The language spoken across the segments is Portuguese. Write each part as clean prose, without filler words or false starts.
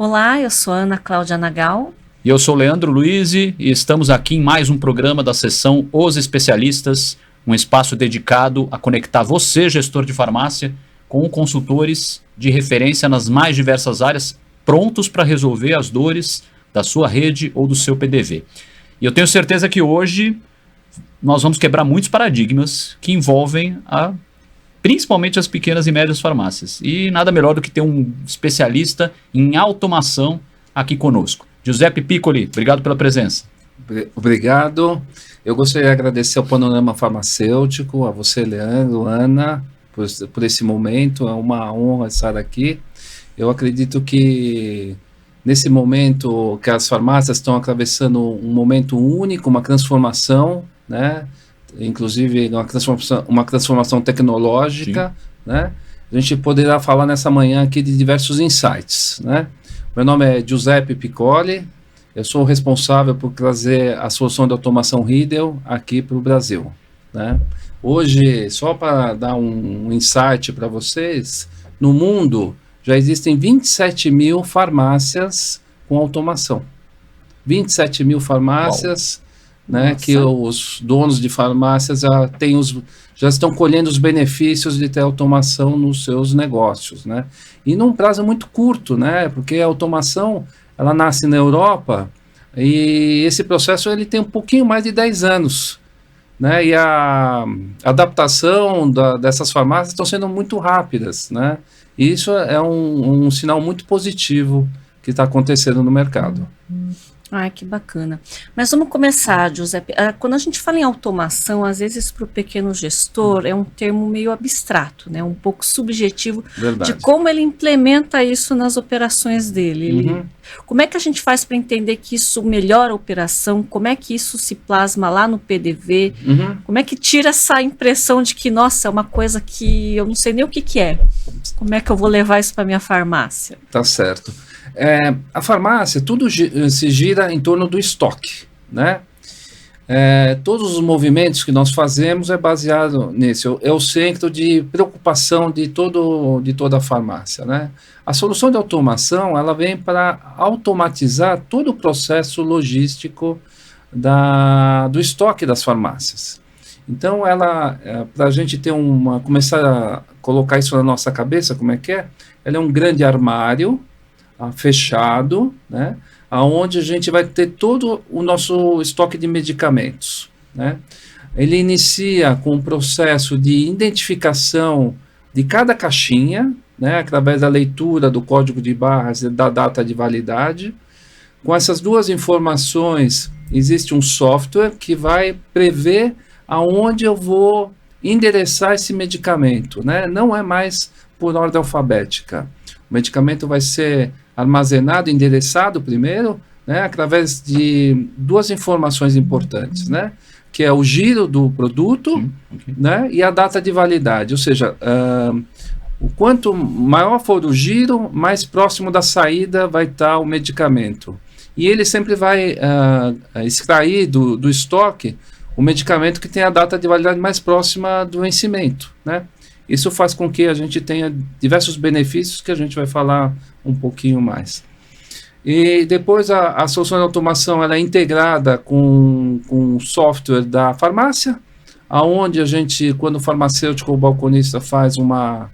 Olá, eu sou Ana Cláudia Nagal. E eu sou Leandro Luiz e estamos aqui em mais um programa da seção Os Especialistas, um espaço dedicado a conectar você, gestor de farmácia, com consultores de referência nas mais diversas áreas, prontos para resolver as dores da sua rede ou do seu PDV. E eu tenho certeza que hoje nós vamos quebrar muitos paradigmas que envolvem principalmente as pequenas e médias farmácias. E nada melhor do que ter um especialista em automação aqui conosco. Giuseppe Piccoli, obrigado pela presença. Obrigado. Eu gostaria de agradecer ao Panorama Farmacêutico, a você, Leandro, Ana, por esse momento. É uma honra estar aqui. Eu acredito que nesse momento que as farmácias estão atravessando um momento único, uma transformação, né? Inclusive uma transformação tecnológica, né? A gente poderá falar nessa manhã aqui de diversos insights, né? Meu nome é Giuseppe Piccoli, eu sou o responsável por trazer a solução de automação Riedel aqui para o Brasil, né? Hoje, só para dar um insight para vocês, no mundo já existem 27 mil farmácias com automação. 27 mil farmácias, né, que os donos de farmácias já estão colhendo os benefícios de ter automação nos seus negócios, né? E num prazo muito curto, né? Porque a automação, ela nasce na Europa e esse processo ele tem um pouquinho mais de 10 anos, né? E a adaptação dessas farmácias estão sendo muito rápidas, né? E isso é um sinal muito positivo que está acontecendo no mercado. Ai, que bacana. Mas vamos começar, Giuseppe. Quando a gente fala em automação, às vezes para o pequeno gestor é um termo meio abstrato, né? Um pouco subjetivo. Verdade. De como ele implementa isso nas operações dele. Como é que a gente faz para entender que isso melhora a operação? Como é que isso se plasma lá no PDV? Como é que tira essa impressão de que, nossa, é uma coisa que eu não sei nem o que é? Como é que eu vou levar isso para minha farmácia? Tá certo. A farmácia, tudo se gira em torno do estoque, né? Todos os movimentos que nós fazemos é baseado nisso, é o centro de preocupação de toda a farmácia, né? A solução de automação, ela vem para automatizar todo o processo logístico do estoque das farmácias. Então, para a gente começar a colocar isso na nossa cabeça, como é que é? Ela é um grande armário, fechado, né, aonde a gente vai ter todo o nosso estoque de medicamentos, né? Ele inicia com um processo de identificação de cada caixinha, né, através da leitura do código de barras e da data de validade. Com essas duas informações, existe um software que vai prever aonde eu vou endereçar esse medicamento, né? Não é mais por ordem alfabética. O medicamento vai ser armazenado, endereçado primeiro, né, através de duas informações importantes, né, que é o giro do produto, né, e a data de validade. Ou seja, o quanto maior for o giro, mais próximo da saída vai estar o medicamento. E ele sempre vai extrair do estoque o medicamento que tem a data de validade mais próxima do vencimento, né? Isso faz com que a gente tenha diversos benefícios que a gente vai falar um pouquinho mais. E depois a solução de automação ela é integrada com o software da farmácia, aonde a gente, quando o farmacêutico ou o balconista faz uma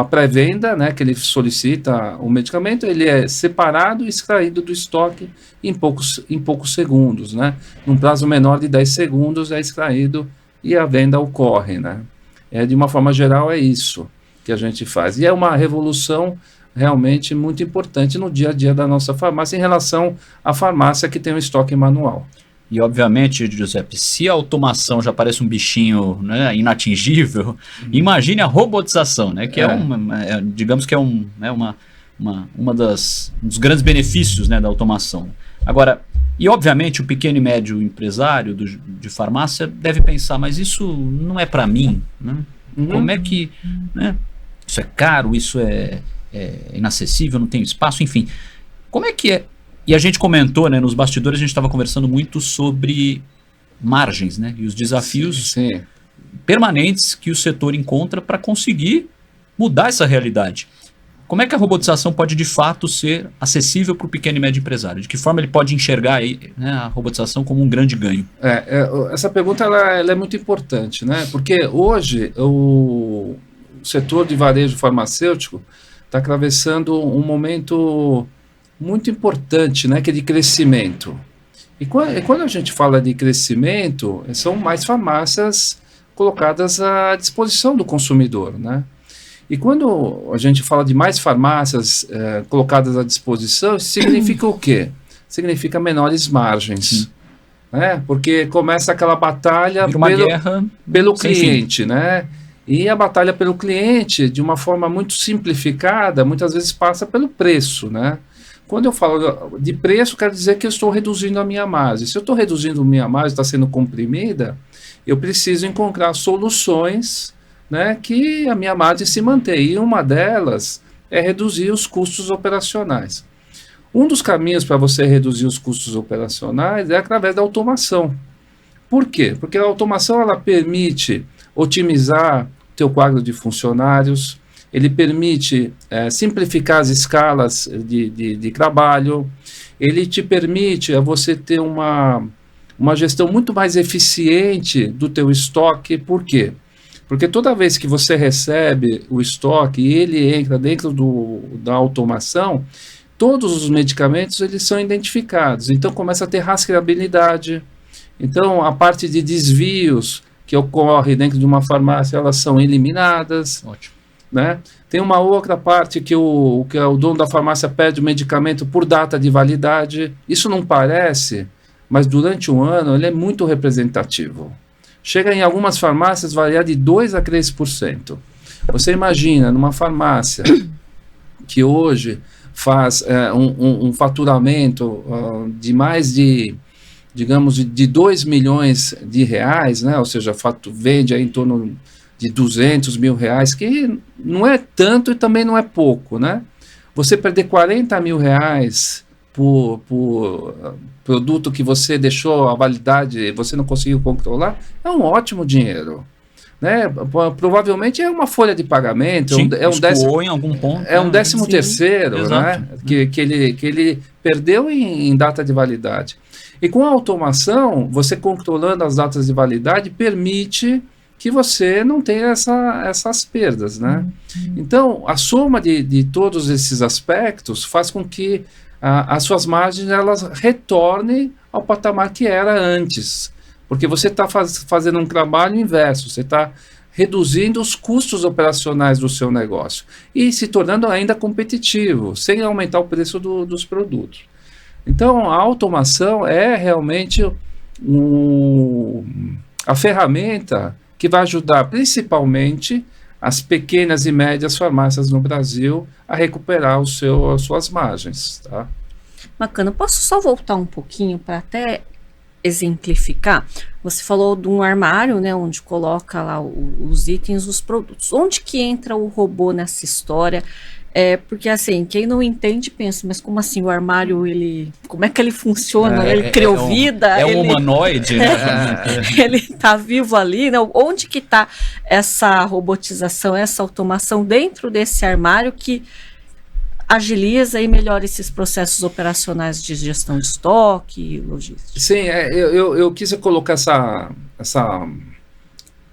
pré-venda, né, que ele solicita o medicamento, ele é separado e extraído do estoque em poucos segundos, né? Num prazo menor de 10 segundos é extraído e a venda ocorre, né? De uma forma geral, é isso que a gente faz. E é uma revolução realmente muito importante no dia a dia da nossa farmácia em relação à farmácia que tem um estoque manual. E, obviamente, Giuseppe, se a automação já parece um bichinho, né, inatingível, imagine a robotização, né, que digamos que um dos grandes benefícios, né, da automação. Agora, e obviamente o pequeno e médio empresário de farmácia deve pensar, mas isso não é para mim, né? Como é que, né, isso é caro, isso é inacessível, não tem espaço, enfim. Como é que é? E a gente comentou, né, nos bastidores, a gente estava conversando muito sobre margens, né, e os desafios permanentes que o setor encontra para conseguir mudar essa realidade. Como é que a robotização pode, de fato, ser acessível para o pequeno e médio empresário? De que forma ele pode enxergar aí, né, a robotização como um grande ganho? Essa pergunta ela é muito importante, né? Porque hoje o setor de varejo farmacêutico está atravessando um momento muito importante, né, que é de crescimento. E quando a gente fala de crescimento, são mais farmácias colocadas à disposição do consumidor, né? E quando a gente fala de mais farmácias colocadas à disposição, isso significa o quê? Significa menores margens, né? Porque começa aquela batalha pelo cliente, né? E a batalha pelo cliente, de uma forma muito simplificada, muitas vezes passa pelo preço, né? Quando eu falo de preço, quero dizer que eu estou reduzindo a minha margem. Se eu estou reduzindo a minha margem, está sendo comprimida, eu preciso encontrar soluções, né, que a minha margem se mantenha. E uma delas é reduzir os custos operacionais. Um dos caminhos para você reduzir os custos operacionais é através da automação. Por quê? Porque a automação ela permite otimizar teu quadro de funcionários, ele permite simplificar as escalas de trabalho, ele te permite você ter uma gestão muito mais eficiente do teu estoque. Por quê? Porque toda vez que você recebe o estoque e ele entra dentro da automação, todos os medicamentos eles são identificados. Então começa a ter rastreabilidade. Então a parte de desvios que ocorre dentro de uma farmácia, elas são eliminadas. Ótimo. Né? Tem uma outra parte que o dono da farmácia pede o medicamento por data de validade. Isso não parece, mas durante um ano ele é muito representativo. Chega em algumas farmácias variar de 2% a 3%. Você imagina, numa farmácia que hoje faz um faturamento de mais de, digamos, de 2 milhões de reais, né? Ou seja, vende aí em torno de 200 mil reais, que não é tanto e também não é pouco, né? Você perder 40 mil reais por produto que você deixou a validade, você não conseguiu controlar, é um ótimo dinheiro, né? Provavelmente é uma folha de pagamento, sim, em algum ponto, é um 13º, né? Que ele perdeu em data de validade. E com a automação, você controlando as datas de validade, permite que você não tenha essas perdas, né? Então, a soma de todos esses aspectos faz com que as suas margens elas retornem ao patamar que era antes, porque você está fazendo um trabalho inverso, você está reduzindo os custos operacionais do seu negócio e se tornando ainda competitivo, sem aumentar o preço dos produtos. Então, a automação é realmente a ferramenta que vai ajudar principalmente as pequenas e médias farmácias no Brasil a recuperar as suas margens. Tá? Bacana. Posso só voltar um pouquinho para até exemplificar? Você falou de um armário, né, onde coloca lá os itens, os produtos. Onde que entra o robô nessa história? Porque assim, quem não entende pensa, mas como assim o armário, como é que ele funciona? Ele criou vida? Um humanoide, né? Ele está vivo ali, né? Onde que está essa robotização, essa automação dentro desse armário que agiliza e melhora esses processos operacionais de gestão de estoque e logística? Sim, eu quis colocar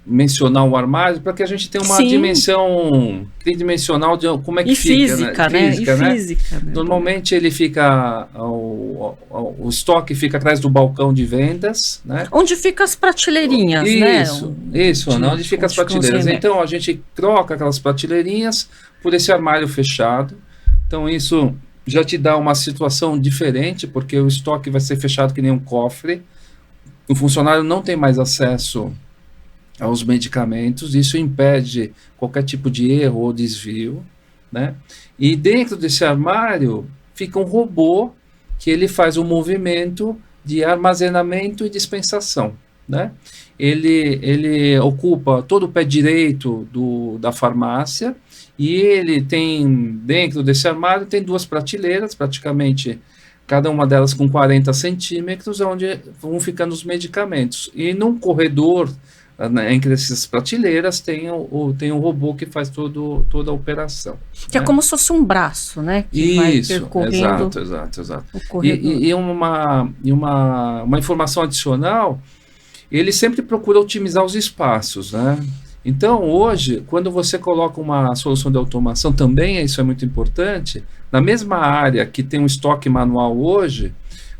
mencionar o armário para que a gente tenha uma dimensão tridimensional de como é que fica, física, né? Física, né? Normalmente ele fica, o estoque fica atrás do balcão de vendas, né? Onde ficam as prateleirinhas, né? Onde ficam as prateleiras. Então a gente troca aquelas prateleirinhas por esse armário fechado. Então isso já te dá uma situação diferente, porque o estoque vai ser fechado que nem um cofre. O funcionário não tem mais acesso aos medicamentos, isso impede qualquer tipo de erro ou desvio, né? E dentro desse armário fica um robô que ele faz um movimento de armazenamento e dispensação, né? Ele ocupa todo o pé direito da farmácia e ele tem, dentro desse armário, tem 2 prateleiras, praticamente cada uma delas com 40 centímetros, onde vão ficando os medicamentos. E num corredor entre essas prateleiras tem um robô que faz toda a operação. Que é como se fosse um braço, né? Que vai percorrendo exato. O corredor. E uma informação adicional, ele sempre procura otimizar os espaços, né? Então, hoje, quando você coloca uma solução de automação, também isso é muito importante, na mesma área que tem um estoque manual hoje,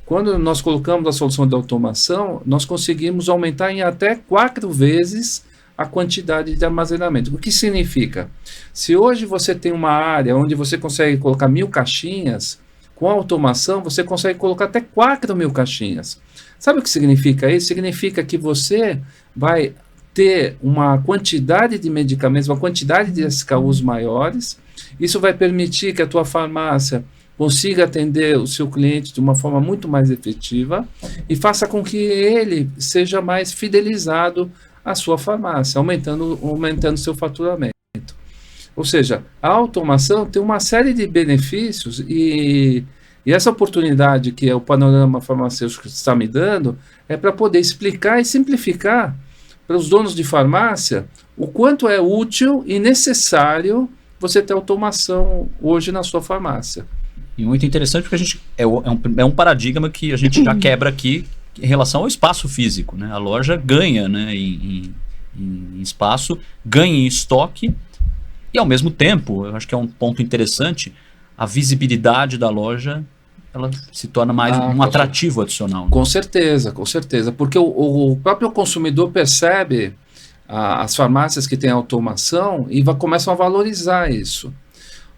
quando nós colocamos a solução de automação, nós conseguimos aumentar em até 4 vezes a quantidade de armazenamento. O que significa? Se hoje você tem uma área onde você consegue colocar 1.000 caixinhas, com a automação você consegue colocar até 4.000 caixinhas. Sabe o que significa isso? Significa que você vai ter uma quantidade de medicamentos, uma quantidade de SKUs maiores. Isso vai permitir que a tua farmácia consiga atender o seu cliente de uma forma muito mais efetiva e faça com que ele seja mais fidelizado à sua farmácia, aumentando o seu faturamento. Ou seja, a automação tem uma série de benefícios e essa oportunidade que o Panorama Farmacêutico está me dando é para poder explicar e simplificar para os donos de farmácia o quanto é útil e necessário você ter automação hoje na sua farmácia. E muito interessante porque a gente é um paradigma que a gente já quebra aqui em relação ao espaço físico, né? A loja ganha, né, em espaço, ganha em estoque e, ao mesmo tempo, eu acho que é um ponto interessante, a visibilidade da loja ela se torna mais um atrativo adicional. Né? Com certeza, porque o próprio consumidor percebe as farmácias que têm automação e começam a valorizar isso.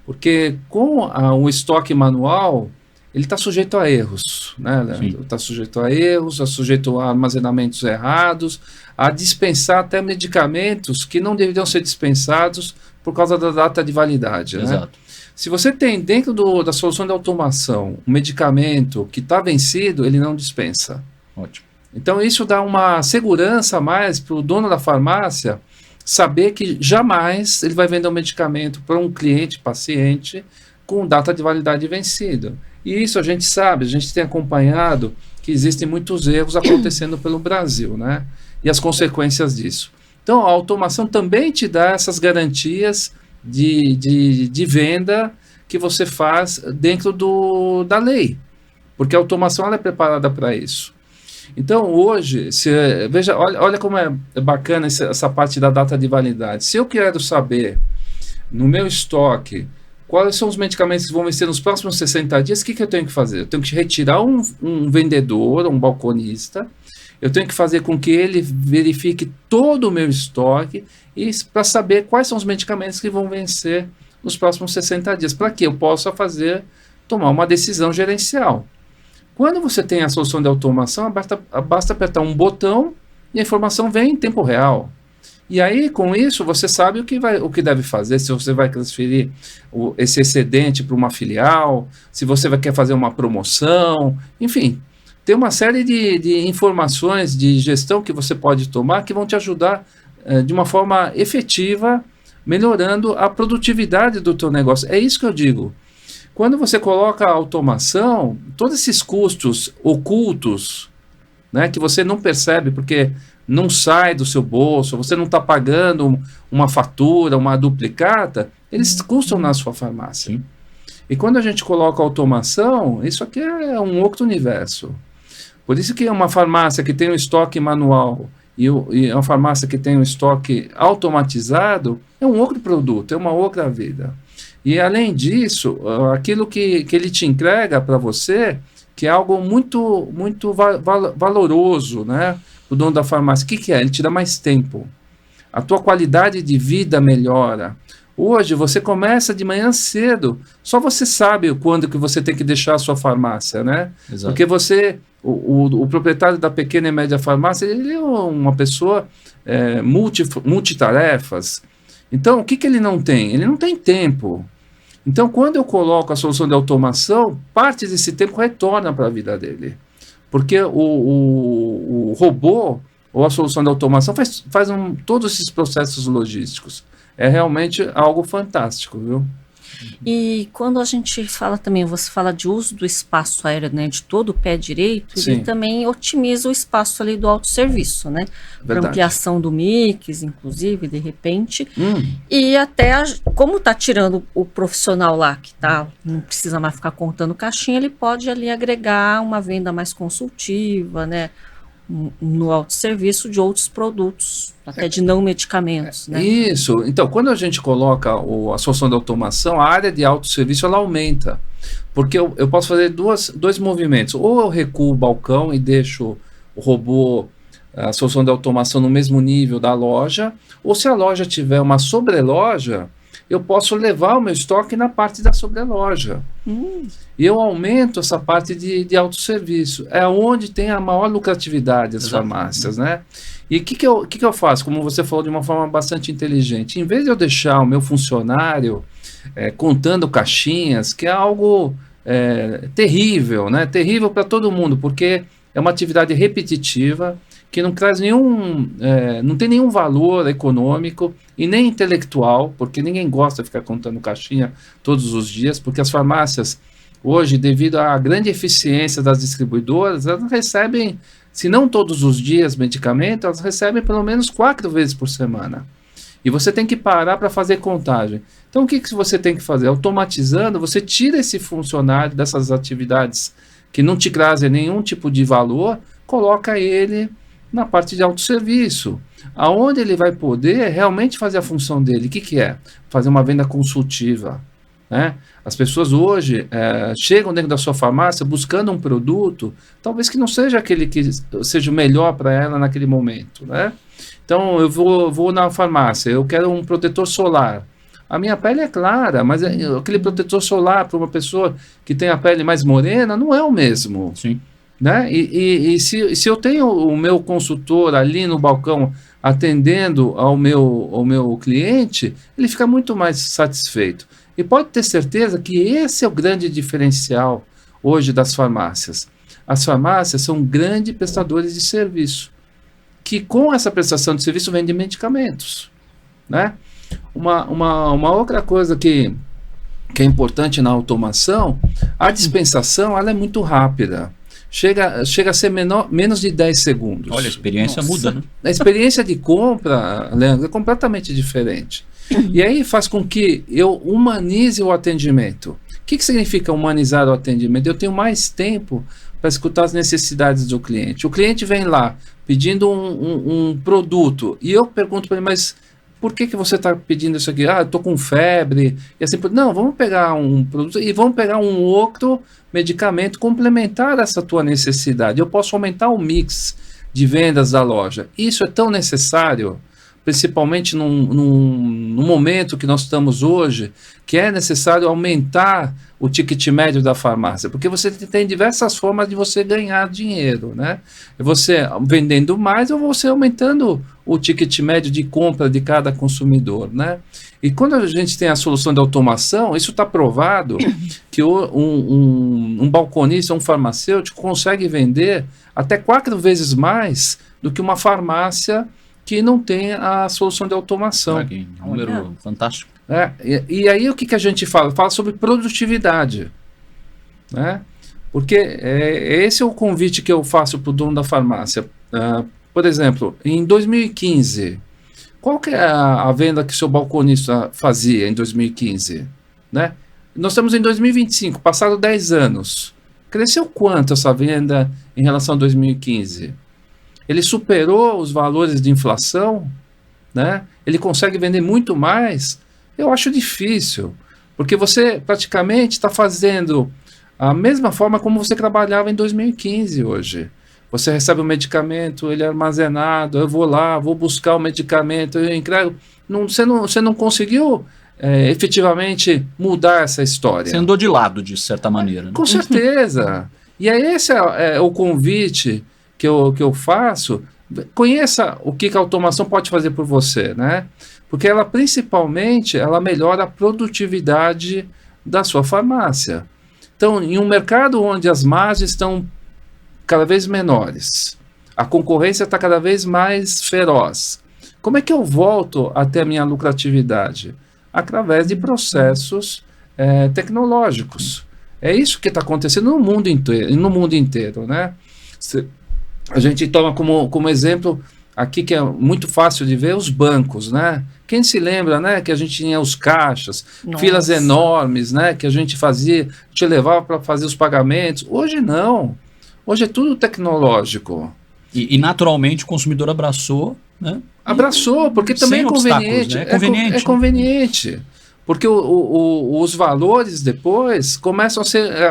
Porque com o estoque manual, ele está sujeito a erros, né, Leandro? Está sujeito a erros, está sujeito a armazenamentos errados, a dispensar até medicamentos que não deveriam ser dispensados por causa da data de validade. Exato. Né? Se você tem dentro da solução de automação um medicamento que está vencido, ele não dispensa. Ótimo. Então isso dá uma segurança a mais para o dono da farmácia saber que jamais ele vai vender um medicamento para um cliente, paciente, com data de validade vencida. E isso a gente sabe, a gente tem acompanhado que existem muitos erros acontecendo pelo Brasil, né? E as consequências disso. Então a automação também te dá essas garantias de venda que você faz dentro da lei, porque a automação ela é preparada para isso. Então hoje, veja, olha como é bacana essa parte da data de validade. Se eu quero saber no meu estoque quais são os medicamentos que vão vencer nos próximos 60 dias, o que eu tenho que fazer? Eu tenho que retirar um vendedor, um balconista, eu tenho que fazer com que ele verifique todo o meu estoque para saber quais são os medicamentos que vão vencer nos próximos 60 dias, para que eu possa tomar uma decisão gerencial. Quando você tem a solução de automação, basta apertar um botão e a informação vem em tempo real. E aí, com isso, você sabe o que deve fazer, se você vai transferir esse excedente para uma filial, se você quer fazer uma promoção, enfim. Tem uma série de informações de gestão que você pode tomar que vão te ajudar de uma forma efetiva, melhorando a produtividade do teu negócio. É isso que eu digo. Quando você coloca a automação, todos esses custos ocultos, né, que você não percebe porque não sai do seu bolso, você não está pagando uma fatura, uma duplicata, eles custam na sua farmácia. Sim. E quando a gente coloca automação, isso aqui é um outro universo. Por isso que uma farmácia que tem um estoque manual e uma farmácia que tem um estoque automatizado é um outro produto, é uma outra vida. E além disso, aquilo que ele te entrega para você, que é algo muito, muito valoroso, né? O dono da farmácia, o que é? Ele te dá mais tempo. A tua qualidade de vida melhora. Hoje você começa de manhã cedo, só você sabe quando que você tem que deixar a sua farmácia, né? Exato. Porque o proprietário da pequena e média farmácia, ele é uma pessoa multitarefas. Então, o que ele não tem? Ele não tem tempo. Então, quando eu coloco a solução de automação, parte desse tempo retorna para a vida dele. Porque o robô ou a solução de automação faz todos esses processos logísticos. É realmente algo fantástico, viu? E quando a gente fala também, você fala de uso do espaço aéreo, né, de todo o pé direito, Sim. ele também otimiza o espaço ali do autosserviço, né? Para ampliação do mix, inclusive, de repente. E até, como está tirando o profissional lá, que não precisa mais ficar contando caixinha, ele pode ali agregar uma venda mais consultiva, né? No autosserviço de outros produtos, até de não medicamentos, né? Isso. Então, quando a gente coloca a solução de automação, a área de autosserviço ela aumenta, porque eu posso fazer dois movimentos. Ou eu recuo o balcão e deixo o robô, a solução de automação no mesmo nível da loja, ou se a loja tiver uma sobreloja, eu posso levar o meu estoque na parte da sobreloja. E eu aumento essa parte de autosserviço. É onde tem a maior lucratividade das farmácias, né? E o que eu faço? Como você falou de uma forma bastante inteligente. Em vez de eu deixar o meu funcionário contando caixinhas, que é algo terrível, né? Terrível para todo mundo, porque é uma atividade repetitiva, que não traz não tem nenhum valor econômico e nem intelectual, porque ninguém gosta de ficar contando caixinha todos os dias, porque as farmácias, hoje, devido à grande eficiência das distribuidoras, elas recebem, se não todos os dias medicamento, elas recebem pelo menos 4 vezes por semana. E você tem que parar para fazer contagem. Então, o que você tem que fazer? Automatizando, você tira esse funcionário dessas atividades que não te trazem nenhum tipo de valor, coloca ele na parte de autosserviço, aonde ele vai poder realmente fazer a função dele. O que é? Fazer uma venda consultiva, né? As pessoas hoje chegam dentro da sua farmácia buscando um produto, talvez que não seja aquele que seja o melhor para ela naquele momento, né? Então, eu vou na farmácia, eu quero um protetor solar. A minha pele é clara, mas aquele protetor solar para uma pessoa que tem a pele mais morena não é o mesmo. Sim. Né? E se eu tenho o meu consultor ali no balcão atendendo ao meu cliente, ele fica muito mais satisfeito. E pode ter certeza que esse é o grande diferencial hoje das farmácias. As farmácias são grandes prestadores de serviço, que com essa prestação de serviço vendem medicamentos, né? Uma outra coisa que é importante na automação, a dispensação ela é muito rápida. Chega a ser menos de 10 segundos. Olha, a experiência muda, né? A experiência de compra, Leandro, é completamente diferente. E aí faz com que eu humanize o atendimento. O que significa humanizar o atendimento? Eu tenho mais tempo para escutar as necessidades do cliente. O cliente vem lá pedindo um produto e eu pergunto para ele, mas por que você está pedindo isso aqui? Eu estou com febre. E assim, não, vamos pegar um produto e vamos pegar um outro medicamento complementar essa tua necessidade. Eu posso aumentar o mix de vendas da loja. Isso é tão necessário, principalmente num momento que nós estamos hoje, que é necessário aumentar o ticket médio da farmácia, porque você tem diversas formas de você ganhar dinheiro, né? Você vendendo mais ou você aumentando o ticket médio de compra de cada consumidor, né? E quando a gente tem a solução de automação, isso está provado que um balconista, um farmacêutico consegue vender até 4 vezes mais do que uma farmácia que não tem a solução de automação. Um número fantástico. E aí o que a gente fala? Fala sobre produtividade, né? Porque esse é o convite que eu faço para o dono da farmácia. Por exemplo, em 2015, qual que é a venda que o seu balconista fazia em 2015? Né? Nós estamos em 2025, passaram 10 anos. Cresceu quanto essa venda em relação a 2015? Ele superou os valores de inflação? Né? Ele consegue vender muito mais? Eu acho difícil, porque você praticamente está fazendo a mesma forma como você trabalhava em 2015 hoje. Você recebe o medicamento, ele é armazenado, eu vou lá, vou buscar o medicamento, eu entrego. Você não conseguiu efetivamente mudar essa história. Você andou de lado, de certa maneira. Né? Com certeza. E aí esse é o convite que eu faço. Conheça o que a automação pode fazer por você, né? Porque ela principalmente melhora a produtividade da sua farmácia. Então, em um mercado onde as margens estão cada vez menores, a concorrência está cada vez mais feroz, como é que eu volto até a minha lucratividade? Através de processos tecnológicos. É isso que está acontecendo no mundo inteiro, né? A gente toma como exemplo aqui, que é muito fácil de ver, os bancos, né? Quem se lembra, né, que a gente tinha os caixas, filas enormes, né, que a gente levava para fazer os pagamentos. Hoje não. Hoje é tudo tecnológico. E naturalmente o consumidor abraçou, né? Abraçou, porque também é conveniente. Né? É conveniente. Porque os valores depois começam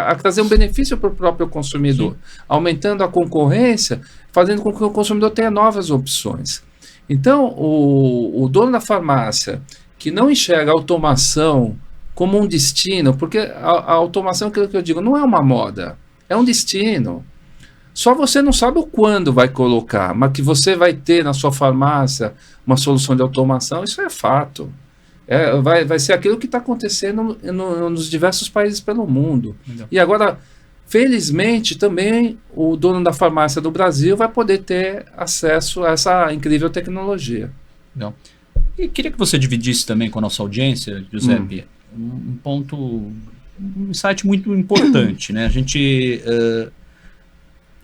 a trazer um benefício para o próprio consumidor, aumentando a concorrência, fazendo com que o consumidor tenha novas opções. Então, o dono da farmácia, que não enxerga a automação como um destino, porque a automação, que eu digo, não é uma moda, é um destino. Só você não sabe o quando vai colocar, mas que você vai ter na sua farmácia uma solução de automação, isso é fato. Vai ser aquilo que está acontecendo nos diversos países pelo mundo. Legal. E agora, felizmente, também o dono da farmácia do Brasil vai poder ter acesso a essa incrível tecnologia. Legal. E queria que você dividisse também com a nossa audiência, Giuseppe, um insight muito importante, né? A gente...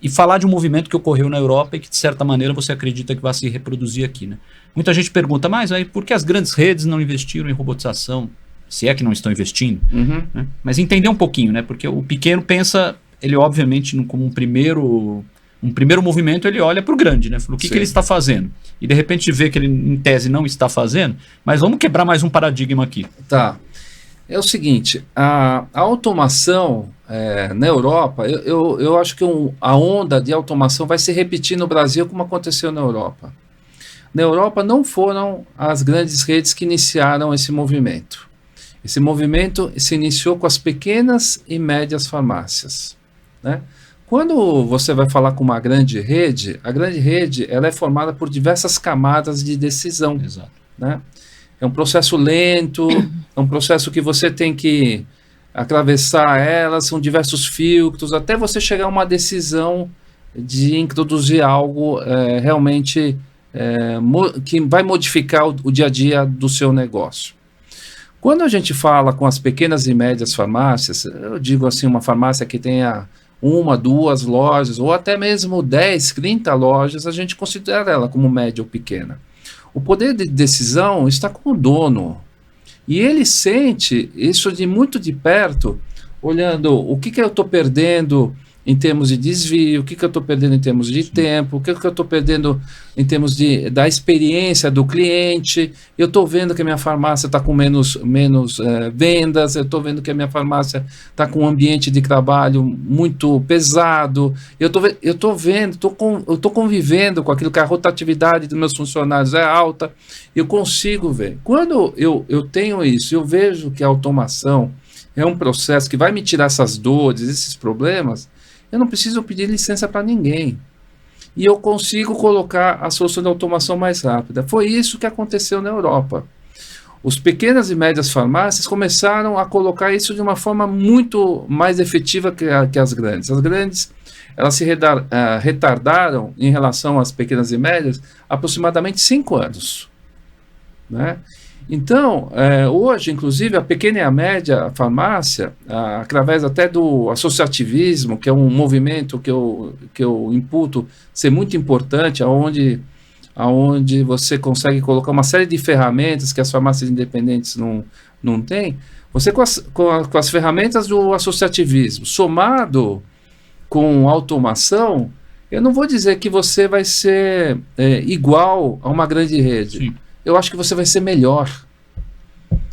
e falar de um movimento que ocorreu na Europa e que, de certa maneira, você acredita que vai se reproduzir aqui, né? Muita gente pergunta, mas aí por que as grandes redes não investiram em robotização? Se é que não estão investindo. Né? Mas entender um pouquinho, né? Porque o pequeno pensa, ele obviamente, como um primeiro movimento, ele olha para o grande, né? O que ele está fazendo? E de repente vê que ele, em tese, não está fazendo, mas vamos quebrar mais um paradigma aqui. Tá. É o seguinte, a automação na Europa, eu acho que a onda de automação vai se repetir no Brasil como aconteceu na Europa. Na Europa não foram as grandes redes que iniciaram esse movimento. Esse movimento se iniciou com as pequenas e médias farmácias, né? Quando você vai falar com uma grande rede, a grande rede ela é formada por diversas camadas de decisão. Exato. Né? É um processo lento, é um processo que você tem que atravessar elas, são diversos filtros, até você chegar a uma decisão de introduzir algo realmente que vai modificar o dia a dia do seu negócio. Quando a gente fala com as pequenas e médias farmácias, eu digo assim, uma farmácia que tenha 1, 2 lojas, ou até mesmo 10, 30 lojas, a gente considera ela como média ou pequena. O poder de decisão está com o dono. E ele sente isso muito de perto, olhando o que eu estou perdendo em termos de desvio, o que eu estou perdendo em termos de tempo, o que eu estou perdendo em termos da experiência do cliente. Eu estou vendo que a minha farmácia está com menos vendas, eu estou vendo que a minha farmácia está com um ambiente de trabalho muito pesado, eu estou convivendo com aquilo que a rotatividade dos meus funcionários é alta, eu consigo ver. Quando eu tenho isso, eu vejo que a automação é um processo que vai me tirar essas dores, esses problemas, eu não preciso pedir licença para ninguém. E eu consigo colocar a solução de automação mais rápida. Foi isso que aconteceu na Europa. Os pequenas e médias farmácias começaram a colocar isso de uma forma muito mais efetiva que as grandes. As grandes, elas se retardaram em relação às pequenas e médias aproximadamente 5 anos. Né? Então, hoje, inclusive, a pequena e a média farmácia, através até do associativismo, que é um movimento que eu imputo ser muito importante, onde você consegue colocar uma série de ferramentas que as farmácias independentes não têm, você com as ferramentas do associativismo, somado com automação, eu não vou dizer que você vai ser igual a uma grande rede. Sim. Eu acho que você vai ser melhor,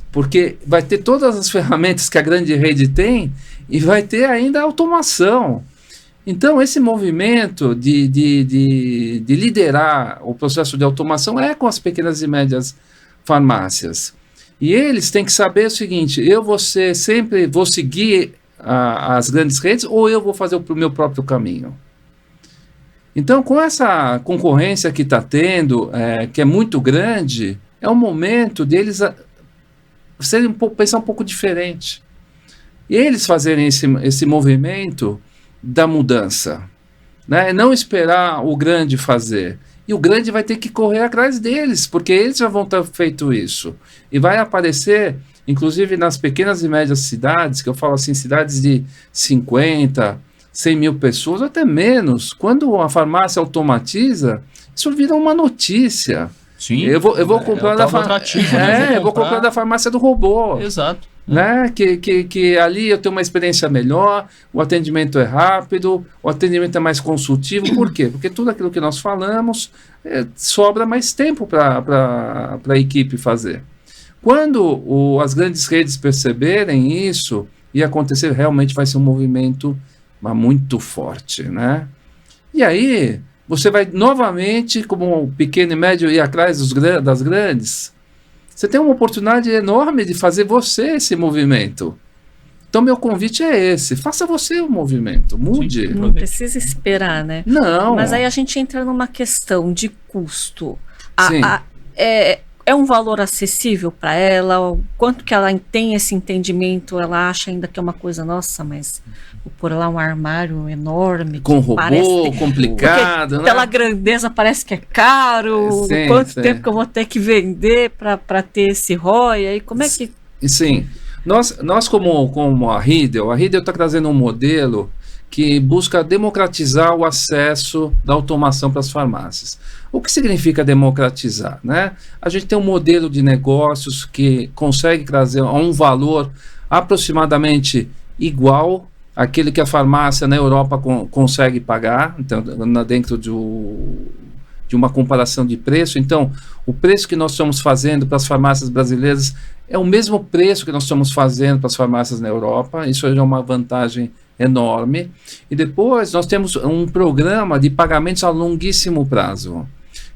porque vai ter todas as ferramentas que a grande rede tem e vai ter ainda automação. Então, esse movimento de liderar o processo de automação é com as pequenas e médias farmácias. E eles têm que saber o seguinte, sempre vou seguir as grandes redes ou eu vou fazer o meu próprio caminho. Então, com essa concorrência que está tendo, que é muito grande, é o momento deles pensar um pouco diferente. E eles fazerem esse movimento da mudança. Né? Não esperar o grande fazer. E o grande vai ter que correr atrás deles, porque eles já vão ter feito isso. E vai aparecer inclusive nas pequenas e médias cidades, que eu falo assim, cidades de 50, 100 mil pessoas, até menos, quando a farmácia automatiza, isso vira uma notícia. Sim, eu vou comprar eu vou comprar da farmácia do robô. Exato. Né? Que ali eu tenho uma experiência melhor, o atendimento é rápido, o atendimento é mais consultivo. Por quê? Porque tudo aquilo que nós falamos sobra mais tempo para a equipe fazer. Quando as grandes redes perceberem isso e acontecer, realmente vai ser um movimento muito forte, né? E aí você vai novamente, como o pequeno e médio, ir atrás das grandes. Você tem uma oportunidade enorme de fazer você esse movimento. Então, meu convite é esse. Faça você o movimento. Mude. Sim, não precisa esperar, né? Não. Mas aí a gente entra numa questão de custo. Sim. É um valor acessível para ela? O quanto que ela tem esse entendimento? Ela acha ainda que é uma coisa, nossa, mas vou pôr lá um armário enorme. Com robô, complicado, né? Pela grandeza parece que é caro. Sim, quanto tempo que eu vou ter que vender para ter esse ROI? Aí como é que... Sim. Nós como a Riedel está trazendo um modelo que busca democratizar o acesso da automação para as farmácias. O que significa democratizar, né? A gente tem um modelo de negócios que consegue trazer um valor aproximadamente igual àquele que a farmácia na Europa consegue pagar, então, dentro de uma comparação de preço. Então, o preço que nós estamos fazendo para as farmácias brasileiras é o mesmo preço que nós estamos fazendo para as farmácias na Europa. Isso é uma vantagem enorme. E depois nós temos um programa de pagamentos a longuíssimo prazo,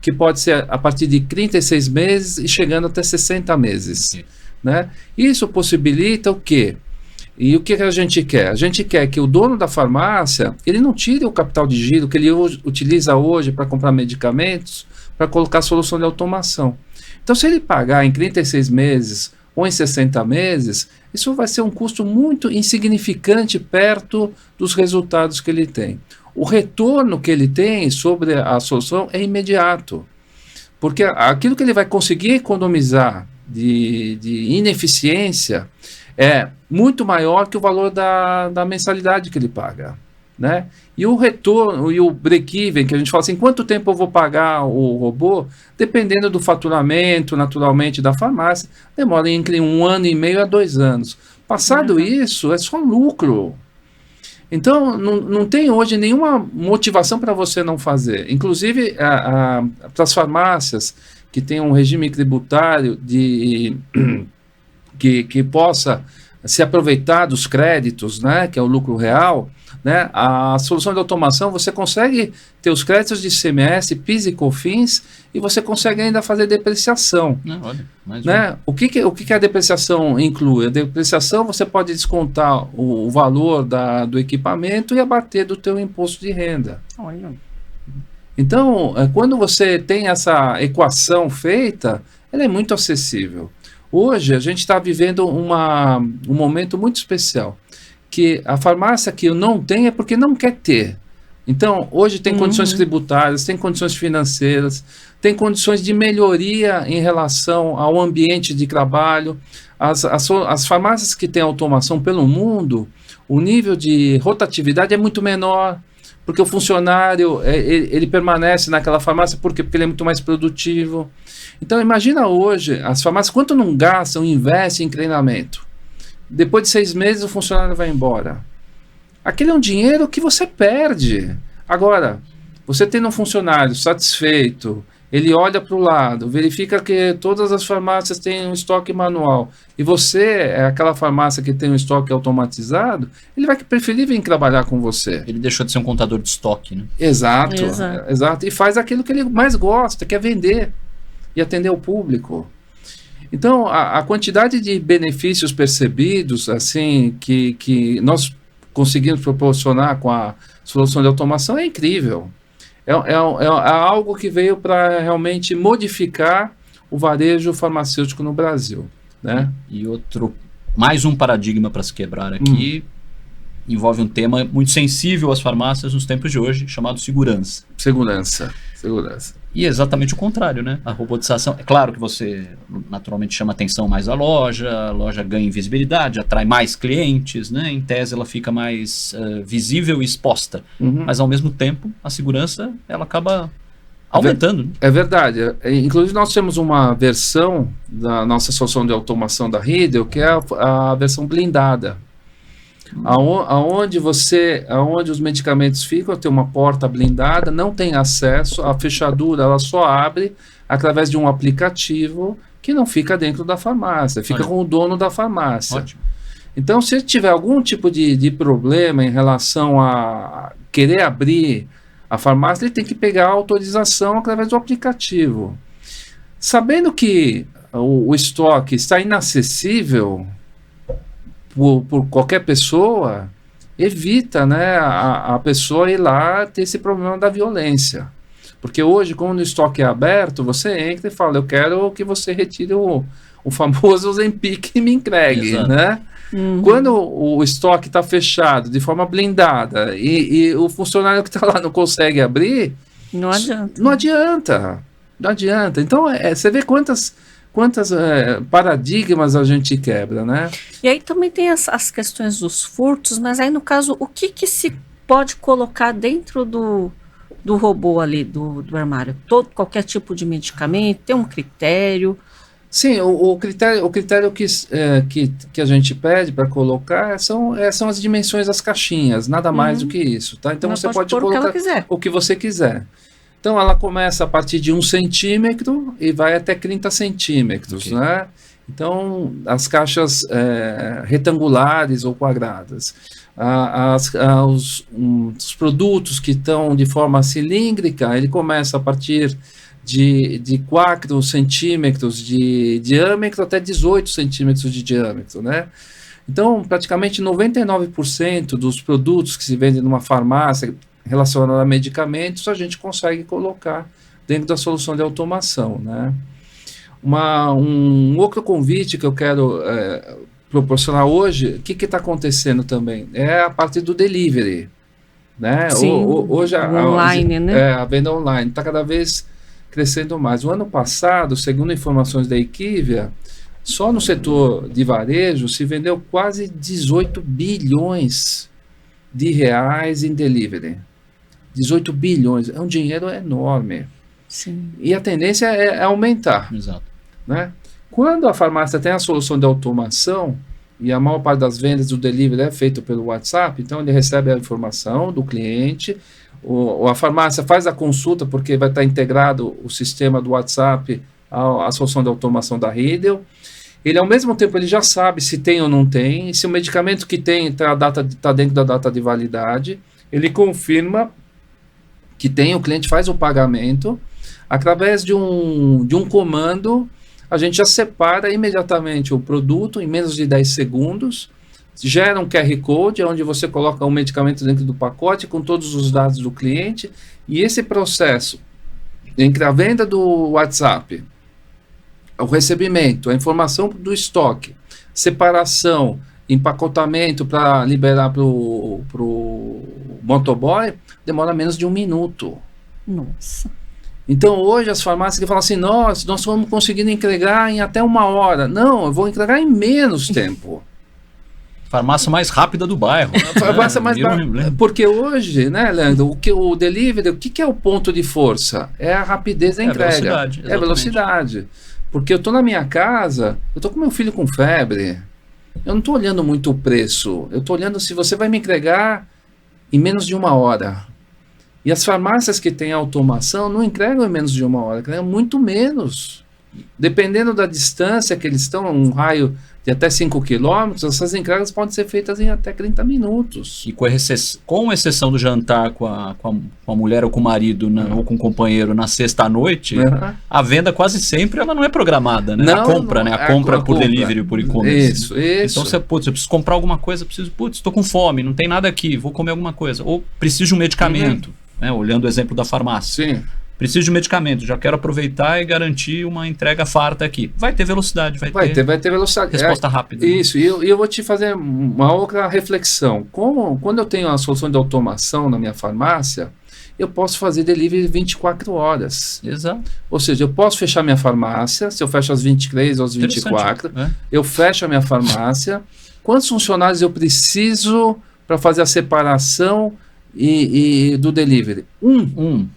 que pode ser a partir de 36 meses e chegando até 60 meses. Né? Isso possibilita o quê? E o que a gente quer? A gente quer que o dono da farmácia, ele não tire o capital de giro que ele utiliza hoje para comprar medicamentos, para colocar solução de automação. Então, se ele pagar em 36 meses ou em 60 meses, isso vai ser um custo muito insignificante perto dos resultados que ele tem. O retorno que ele tem sobre a solução é imediato, porque aquilo que ele vai conseguir economizar de ineficiência é muito maior que o valor da mensalidade que ele paga, né? E o retorno e o break-even, que a gente fala assim, quanto tempo eu vou pagar o robô, dependendo do faturamento, naturalmente, da farmácia, demora entre 1 ano e meio a 2 anos. Passado isso, é só lucro. Então, não tem hoje nenhuma motivação para você não fazer. Inclusive, para as farmácias que têm um regime tributário que possa se aproveitar dos créditos, né, que é o lucro real, né, a solução de automação, você consegue ter os créditos de ICMS, PIS e COFINS, e você consegue ainda fazer depreciação. Olha, né? O que a depreciação inclui? A depreciação, você pode descontar o valor do equipamento e abater do teu imposto de renda. Olha. Então, quando você tem essa equação feita, ela é muito acessível. Hoje, a gente está vivendo um momento muito especial, que a farmácia que não tem é porque não quer ter. Então, hoje tem condições tributárias, tem condições financeiras, tem condições de melhoria em relação ao ambiente de trabalho. As farmácias que têm automação pelo mundo, o nível de rotatividade é muito menor, porque o funcionário ele permanece naquela farmácia porque ele é muito mais produtivo. Então, imagina hoje, as farmácias, quanto não gastam, investem em treinamento. Depois de 6 meses, o funcionário vai embora. Aquele é um dinheiro que você perde. Agora, você tendo um funcionário satisfeito, ele olha para o lado, verifica que todas as farmácias têm um estoque manual, e você é aquela farmácia que tem um estoque automatizado, ele vai preferir vir trabalhar com você. Ele deixou de ser um contador de estoque, né? Exato. E faz aquilo que ele mais gosta, que é vender e atender o público. Então, a quantidade de benefícios percebidos, assim, que nós conseguimos proporcionar com a solução de automação é incrível. É algo que veio para realmente modificar o varejo farmacêutico no Brasil, né? E mais um paradigma para se quebrar aqui, envolve um tema muito sensível às farmácias nos tempos de hoje, chamado segurança. Segurança. E é exatamente o contrário, né? A robotização, é claro que você naturalmente chama atenção mais à loja, a loja ganha visibilidade, atrai mais clientes, né? Em tese ela fica mais visível e exposta. Mas ao mesmo tempo, a segurança, ela acaba aumentando. Né? É verdade. Inclusive nós temos uma versão da nossa solução de automação da Riedel, que é a versão blindada. Aonde os medicamentos ficam, tem uma porta blindada, não tem acesso, a fechadura ela só abre através de um aplicativo que não fica dentro da farmácia, fica com o dono da farmácia. Ótimo. Então, se tiver algum tipo de problema em relação a querer abrir a farmácia, ele tem que pegar a autorização através do aplicativo. Sabendo que o estoque está inacessível por qualquer pessoa, evita, né, a pessoa ir lá ter esse problema da violência. Porque hoje, quando o estoque é aberto, você entra e fala, eu quero que você retire o famoso Ozempic e me entregue, né? Quando o estoque está fechado, de forma blindada, e o funcionário que está lá não consegue abrir, não adianta. Não adianta. Então, você vê quantas paradigmas a gente quebra, né? E aí também tem as questões dos furtos, mas aí no caso, o que se pode colocar dentro do robô ali, do armário? Qualquer tipo de medicamento, tem um critério? Sim, o critério que a gente pede para colocar são as dimensões das caixinhas, nada mais do que isso, tá? Então você pode colocar o que você quiser. Então ela começa a partir de 1 centímetro e vai até 30 centímetros, né? Então as caixas retangulares ou quadradas, os produtos que estão de forma cilíndrica, ele começa a partir de 4 centímetros de diâmetro até 18 centímetros de diâmetro, né? Então, praticamente 99% dos produtos que se vendem numa farmácia relacionados a medicamentos, a gente consegue colocar dentro da solução de automação, né? Um outro convite que eu quero proporcionar hoje, o que está acontecendo também? É a parte do delivery, né? Sim, hoje online, né? A venda online está cada vez crescendo mais. O ano passado, segundo informações da Equivia, só no setor de varejo se vendeu quase 18 bilhões de reais em delivery. 18 bilhões, é um dinheiro enorme. Sim. E a tendência é aumentar. Exato. Né? Quando a farmácia tem a solução de automação, e a maior parte das vendas do delivery é feito pelo WhatsApp, então ele recebe a informação do cliente, a farmácia faz a consulta, porque vai estar integrado o sistema do WhatsApp à solução de automação da Riedel. Ele, ao mesmo tempo, ele já sabe se tem ou não tem, se o medicamento que tem está dentro da data de validade, ele confirma que tem, o cliente faz o pagamento, através de um comando, a gente já separa imediatamente o produto em menos de 10 segundos, gera um QR Code, onde você coloca o medicamento dentro do pacote com todos os dados do cliente, e esse processo, entre a venda do WhatsApp, o recebimento, a informação do estoque, separação, empacotamento para liberar para o motoboy, demora menos de 1 minuto. Nossa. Então hoje as farmácias que falam assim, nós vamos conseguindo entregar em até 1 hora. Não, eu vou entregar em menos tempo. Farmácia mais rápida do bairro. Farmácia mais rápida. Porque hoje, né, Leandro, o delivery, o que é o ponto de força? É a rapidez da entrega. Velocidade, é velocidade. Porque eu estou na minha casa, eu estou com meu filho com febre, eu não estou olhando muito o preço, eu estou olhando se você vai me entregar em menos de 1 hora. E as farmácias que têm automação não entregam em menos de 1 hora, entregam muito menos. Dependendo da distância que eles estão, um raio de até 5 quilômetros, essas entregas podem ser feitas em até 30 minutos. E com exceção do jantar com a mulher ou com o marido, ou com o companheiro na sexta-noite, a venda quase sempre ela não é programada, né? Não, a compra, né? A compra por delivery, por e-commerce. Isso. Então você, eu preciso comprar alguma coisa, estou com fome, não tem nada aqui, vou comer alguma coisa. Ou preciso de um medicamento, né? Olhando o exemplo da farmácia. Sim. Preciso de um medicamento, já quero aproveitar e garantir uma entrega farta aqui. Vai ter velocidade, vai ter velocidade. Resposta rápida. Isso, e eu vou te fazer uma outra reflexão. Quando eu tenho a solução de automação na minha farmácia, eu posso fazer delivery 24 horas. Exato. Ou seja, eu posso fechar minha farmácia, se eu fecho às 23 ou às 24, eu fecho a minha farmácia. Quantos funcionários eu preciso para fazer a separação do delivery? Um.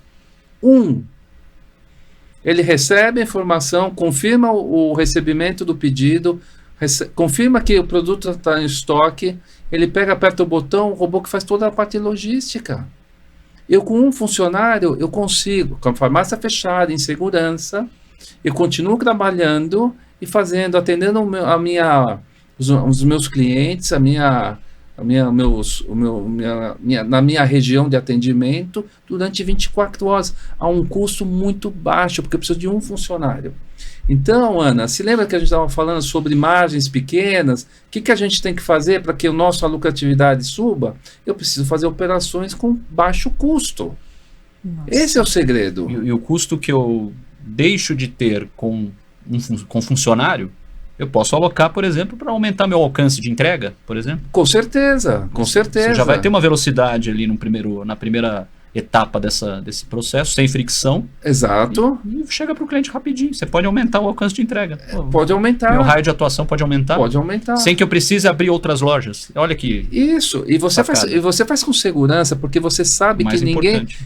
Ele recebe a informação, confirma o recebimento do pedido, confirma que o produto está em estoque, ele pega, aperta o botão, o robô que faz toda a parte logística. Eu, com um funcionário, eu consigo, com a farmácia fechada, em segurança, eu continuo trabalhando e atendendo os meus clientes, na minha região de atendimento durante 24 horas, a um custo muito baixo, porque eu preciso de um funcionário. Então, Ana, se lembra que a gente estava falando sobre margens pequenas? O que a gente tem que fazer para que a nossa lucratividade suba? Eu preciso fazer operações com baixo custo. Nossa. Esse é o segredo. E o custo que eu deixo de ter com funcionário, eu posso alocar, por exemplo, para aumentar meu alcance de entrega, por exemplo? Com certeza, com certeza. Você já vai ter uma velocidade ali na primeira etapa desse processo, sem fricção. Exato. E chega para o cliente rapidinho. Você pode aumentar o alcance de entrega. Pode aumentar. Meu raio de atuação pode aumentar. Pode aumentar. Sem que eu precise abrir outras lojas. Olha que... Isso. E você faz com segurança, porque você sabe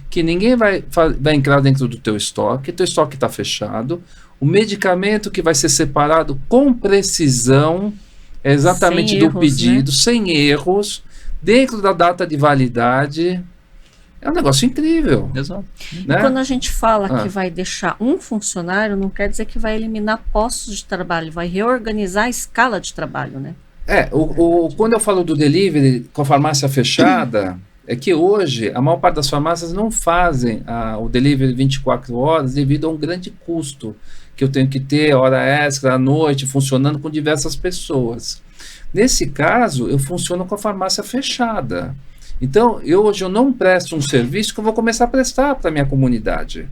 que ninguém vai entrar dentro do teu estoque está fechado. O medicamento que vai ser separado com precisão, exatamente do pedido, né? Sem erros, dentro da data de validade. É um negócio incrível. Exato. Né? E quando a gente fala que vai deixar um funcionário, não quer dizer que vai eliminar postos de trabalho, vai reorganizar a escala de trabalho, né? Quando eu falo do delivery com a farmácia fechada, é que hoje a maior parte das farmácias não fazem o delivery 24 horas devido a um grande custo que eu tenho que ter, hora extra, à noite, funcionando com diversas pessoas. Nesse caso, eu funciono com a farmácia fechada. Então, hoje eu não presto um serviço que eu vou começar a prestar para a minha comunidade.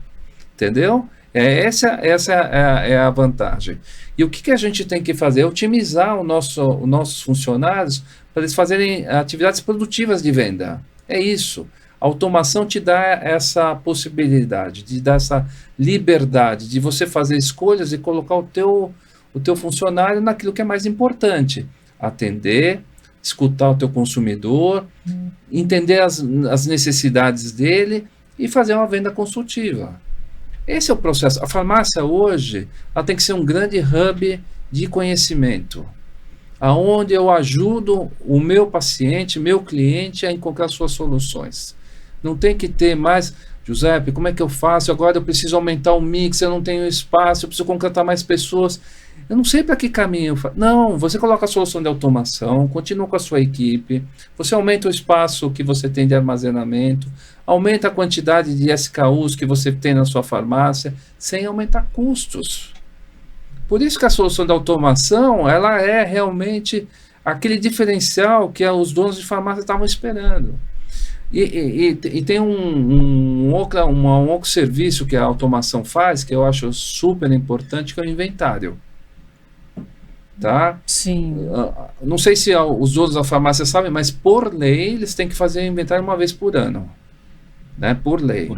Entendeu? Essa é a vantagem. E o que a gente tem que fazer? É otimizar os nossos funcionários para eles fazerem atividades produtivas de venda. É isso. A automação te dá essa possibilidade, te dá essa liberdade de você fazer escolhas e colocar o teu funcionário naquilo que é mais importante. Atender, escutar o teu consumidor, entender as necessidades dele e fazer uma venda consultiva. Esse é o processo. A farmácia hoje ela tem que ser um grande hub de conhecimento, aonde eu ajudo o meu paciente, meu cliente a encontrar suas soluções. Não tem que ter mais, Giuseppe, como é que eu faço? Agora eu preciso aumentar o mix, eu não tenho espaço, eu preciso contratar mais pessoas. Eu não sei para que caminho. Não, você coloca a solução de automação, continua com a sua equipe, você aumenta o espaço que você tem de armazenamento, aumenta a quantidade de SKUs que você tem na sua farmácia, sem aumentar custos. Por isso que a solução de automação, ela é realmente aquele diferencial que os donos de farmácia estavam esperando. E tem um outro serviço que a automação faz, que eu acho super importante, que é o inventário. Tá? Sim. Não sei se os donos da farmácia sabem, mas por lei eles têm que fazer inventário uma vez por ano. Né? Por lei.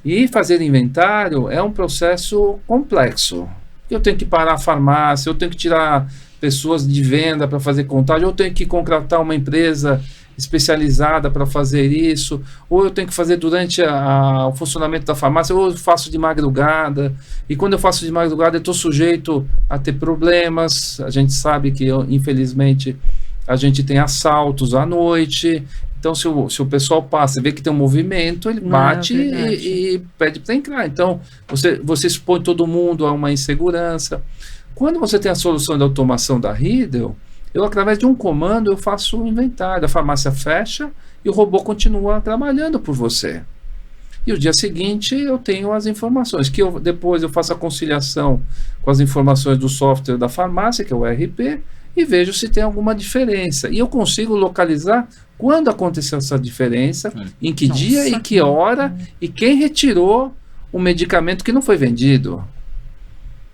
E fazer inventário é um processo complexo. Eu tenho que parar a farmácia, eu tenho que tirar pessoas de venda para fazer contagem, eu tenho que contratar uma empresa especializada para fazer isso, ou eu tenho que fazer durante o funcionamento da farmácia, ou eu faço de madrugada, e quando eu faço de madrugada eu estou sujeito a ter problemas. A gente sabe que, infelizmente, a gente tem assaltos à noite, então se o pessoal passa e vê que tem um movimento, ele bate e pede para entrar. Então, você expõe todo mundo a uma insegurança. Quando você tem a solução de automação da Riedel, eu, através de um comando, eu faço o inventário, a farmácia fecha e o robô continua trabalhando por você. E o dia seguinte eu tenho as informações, que depois eu faço a conciliação com as informações do software da farmácia, que é o ERP, e vejo se tem alguma diferença. E eu consigo localizar quando aconteceu essa diferença, em que dia e que hora, e quem retirou o medicamento que não foi vendido.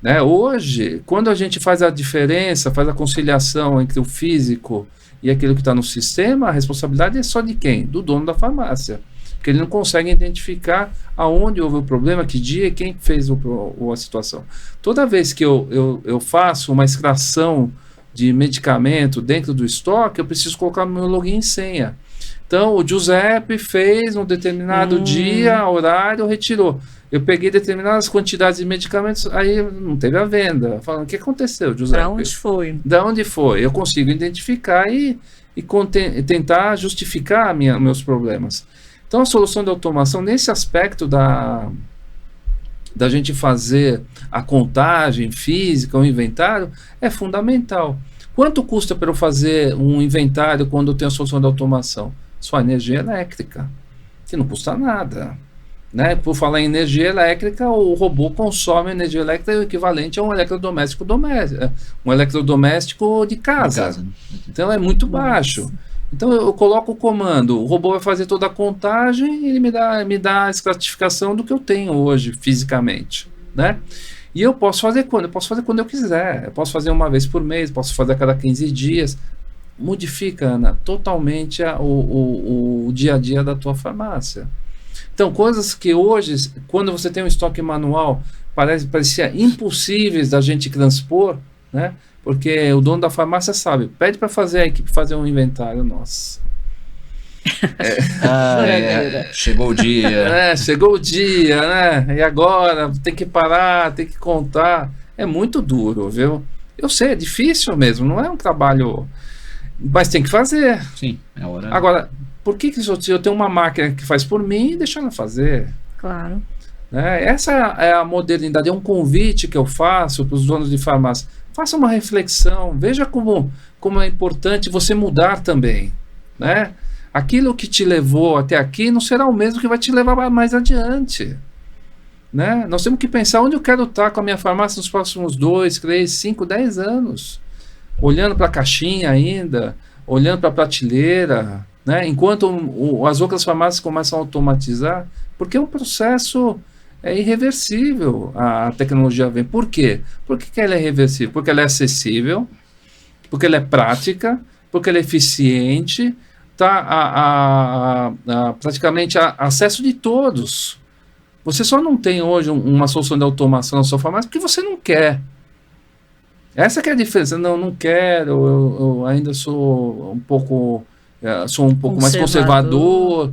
Né? Hoje, quando a gente faz a diferença, faz a conciliação entre o físico e aquilo que está no sistema, a responsabilidade é só de quem? Do dono da farmácia. porque ele não consegue identificar aonde houve o problema, que dia e quem fez a situação. Toda vez que eu faço uma extração de medicamento dentro do estoque, eu preciso colocar meu login e senha. Então, o Giuseppe fez um determinado dia, horário, retirou. Eu peguei determinadas quantidades de medicamentos, aí não teve a venda. Falando, o que aconteceu, Giuseppe? Para onde foi? Da onde foi? Eu consigo identificar e tentar justificar meus problemas. Então, a solução de automação, nesse aspecto da gente fazer a contagem física, o inventário, é fundamental. Quanto custa para eu fazer um inventário quando eu tenho a solução de automação? Só energia elétrica, que não custa nada. Né? Por falar em energia elétrica, o robô consome energia elétrica o equivalente a um eletrodoméstico de casa. Então é muito baixo. Então eu coloco o comando, o robô vai fazer toda a contagem e ele me dá a estratificação do que eu tenho hoje fisicamente, né? E eu posso fazer quando? Eu posso fazer quando eu quiser. Eu posso fazer uma vez por mês, posso fazer a cada 15 dias. Modifica, Ana, totalmente o dia a dia da tua farmácia. Então, coisas que hoje, quando você tem um estoque manual, parecia impossíveis da gente transpor, né? Porque o dono da farmácia sabe, pede para fazer a equipe fazer um inventário, nossa. Chegou o dia. Chegou o dia, né? E agora tem que parar, tem que contar. É muito duro, viu? Eu sei, é difícil mesmo, não é um trabalho, mas tem que fazer. Sim, é hora. Agora, por que eu tenho uma máquina que faz por mim e deixa ela fazer? Claro. Essa é a modernidade, é um convite que eu faço para os donos de farmácia. Faça uma reflexão, veja como é importante você mudar também, né? Aquilo que te levou até aqui não será o mesmo que vai te levar mais adiante, né? Nós temos que pensar onde eu quero estar com a minha farmácia nos próximos 2, 3, 5, 10 anos. Olhando para a caixinha ainda, olhando para a prateleira, né? Enquanto as outras farmácias começam a automatizar, porque é um processo irreversível. A tecnologia vem. Por quê? Por que ela é irreversível? Porque ela é acessível, porque ela é prática, porque ela é eficiente, praticamente a acesso de todos. Você só não tem hoje uma solução de automação na sua farmácia porque você não quer. Essa que é a diferença. Não quero, eu ainda sou um pouco mais conservador,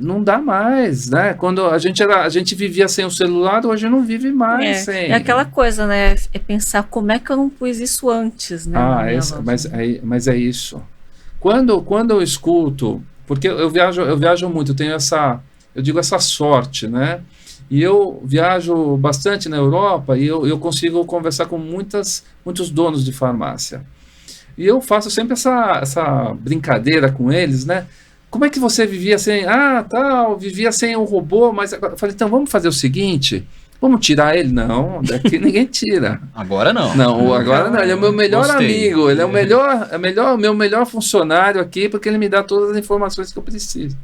não dá mais, né? Quando a gente vivia sem o celular, hoje não vive mais sem. É aquela coisa, né? É pensar como é que eu não pus isso antes, né? Mas é isso. Quando eu escuto, porque eu viajo muito, eu tenho essa sorte, né? E eu viajo bastante na Europa e eu consigo conversar com muitos donos de farmácia. E eu faço sempre essa brincadeira com eles, né? Como é que você vivia sem... vivia sem o robô, mas... Eu falei, então vamos fazer o seguinte, vamos tirar ele? Não, daqui ninguém tira. Agora não. Não, agora não, ele é o meu melhor amigo, ele é o meu melhor funcionário aqui, porque ele me dá todas as informações que eu preciso.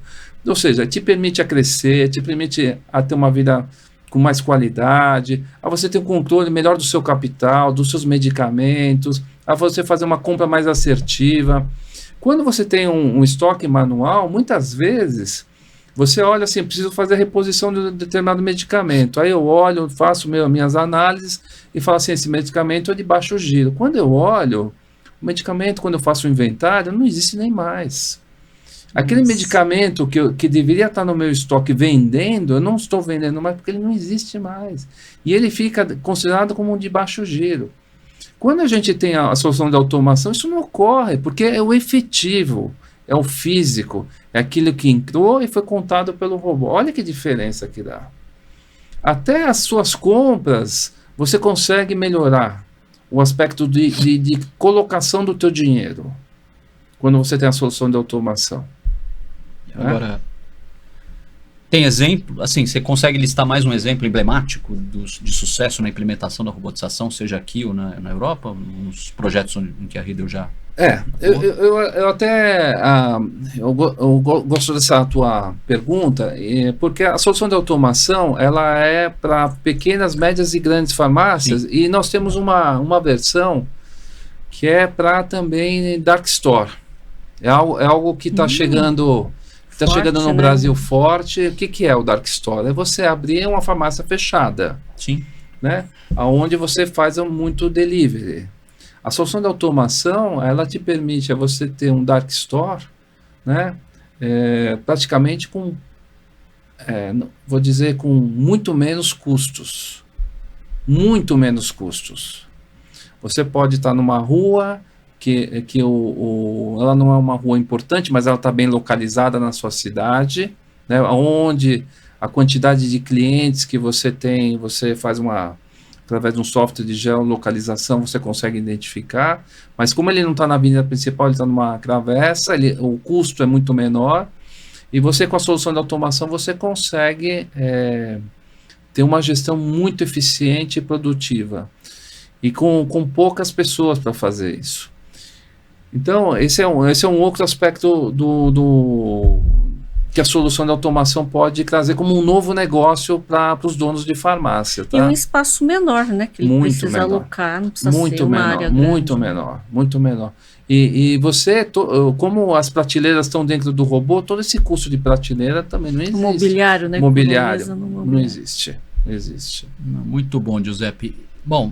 Ou seja, te permite a crescer, te permite a ter uma vida com mais qualidade, a você ter um controle melhor do seu capital, dos seus medicamentos, a você fazer uma compra mais assertiva. Quando você tem um estoque manual, muitas vezes você olha assim, preciso fazer a reposição de um determinado medicamento. Aí eu olho, faço minhas análises e falo assim, esse medicamento é de baixo giro. Quando eu olho, o medicamento, quando eu faço o inventário, não existe nem mais. Aquele medicamento que deveria estar no meu estoque vendendo, eu não estou vendendo mais porque ele não existe mais. E ele fica considerado como um de baixo giro. Quando a gente tem a solução de automação, isso não ocorre, porque é o efetivo, é o físico, é aquilo que entrou e foi contado pelo robô. Olha que diferença que dá. Até as suas compras, você consegue melhorar o aspecto de colocação do teu dinheiro, quando você tem a solução de automação. Agora, tem exemplo, assim, você consegue listar mais um exemplo emblemático de sucesso na implementação da robotização, seja aqui ou na Europa, nos projetos em que a Riedel já... Eu até gosto dessa tua pergunta, porque a solução de automação, ela é para pequenas, médias e grandes farmácias. Sim. E nós temos uma versão que é para também Dark Store. É algo que está chegando... Está chegando no Brasil forte. O que é o Dark Store? É você abrir uma farmácia fechada. Sim. Né? Onde você faz muito delivery. A solução de automação, ela te permite você ter um Dark Store, né? Praticamente com, vou dizer, com muito menos custos. Muito menos custos. Você pode estar numa rua... ela não é uma rua importante, mas ela está bem localizada na sua cidade, né, onde a quantidade de clientes que você tem, você faz através de um software de geolocalização, você consegue identificar, mas como ele não está na avenida principal, ele está numa travessa, o custo é muito menor, e você com a solução de automação, você consegue ter uma gestão muito eficiente e produtiva, e com poucas pessoas para fazer isso. Então, esse é um outro aspecto que a solução de automação pode trazer como um novo negócio para os donos de farmácia. Tá? E um espaço menor, né? Que ele muito precisa menor. Alocar, não precisa muito ser uma menor, área muito grande. menor, muito menor. E você, como as prateleiras estão dentro do robô, todo esse custo de prateleira também não existe. O mobiliário, né? Mobiliário não existe. Muito bom, Giuseppe. Bom,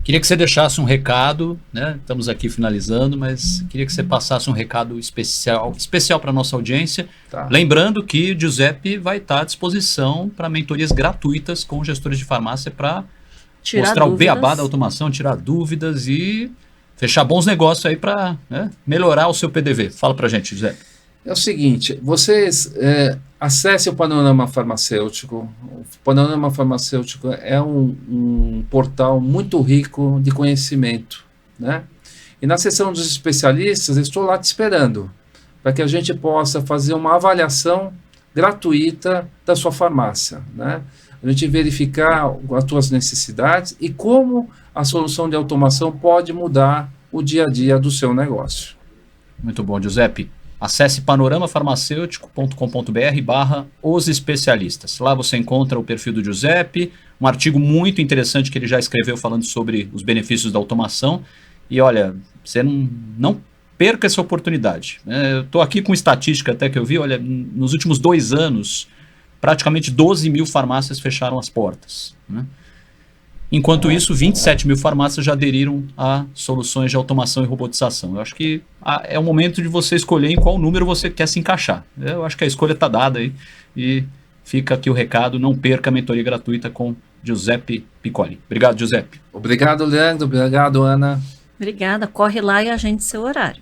queria que você deixasse um recado, né? Estamos aqui finalizando, mas queria que você passasse um recado especial para a nossa audiência. Tá. Lembrando que o Giuseppe vai estar à disposição para mentorias gratuitas com gestores de farmácia para mostrar o beabá da automação, tirar dúvidas e fechar bons negócios aí para melhorar o seu PDV. Fala para a gente, Giuseppe. É o seguinte, vocês acessem o Panorama Farmacêutico. O Panorama Farmacêutico é um portal muito rico de conhecimento, né? E na seção dos especialistas, eu estou lá te esperando, para que a gente possa fazer uma avaliação gratuita da sua farmácia, né? A gente verificar as suas necessidades e como a solução de automação pode mudar o dia a dia do seu negócio. Muito bom, Giuseppe. Acesse panoramafarmacêutico.com.br/os especialistas. Lá você encontra o perfil do Giuseppe, um artigo muito interessante que ele já escreveu falando sobre os benefícios da automação. E olha, você não perca essa oportunidade. Eu estou aqui com estatística até que eu vi, olha, nos últimos 2 anos, praticamente 12 mil farmácias fecharam as portas, né? Enquanto isso, 27 mil farmácias já aderiram a soluções de automação e robotização. Eu acho que é o momento de você escolher em qual número você quer se encaixar. Eu acho que a escolha está dada aí. E fica aqui o recado, não perca a mentoria gratuita com Giuseppe Piccoli. Obrigado, Giuseppe. Obrigado, Leandro. Obrigado, Ana. Obrigada. Corre lá e agende seu horário.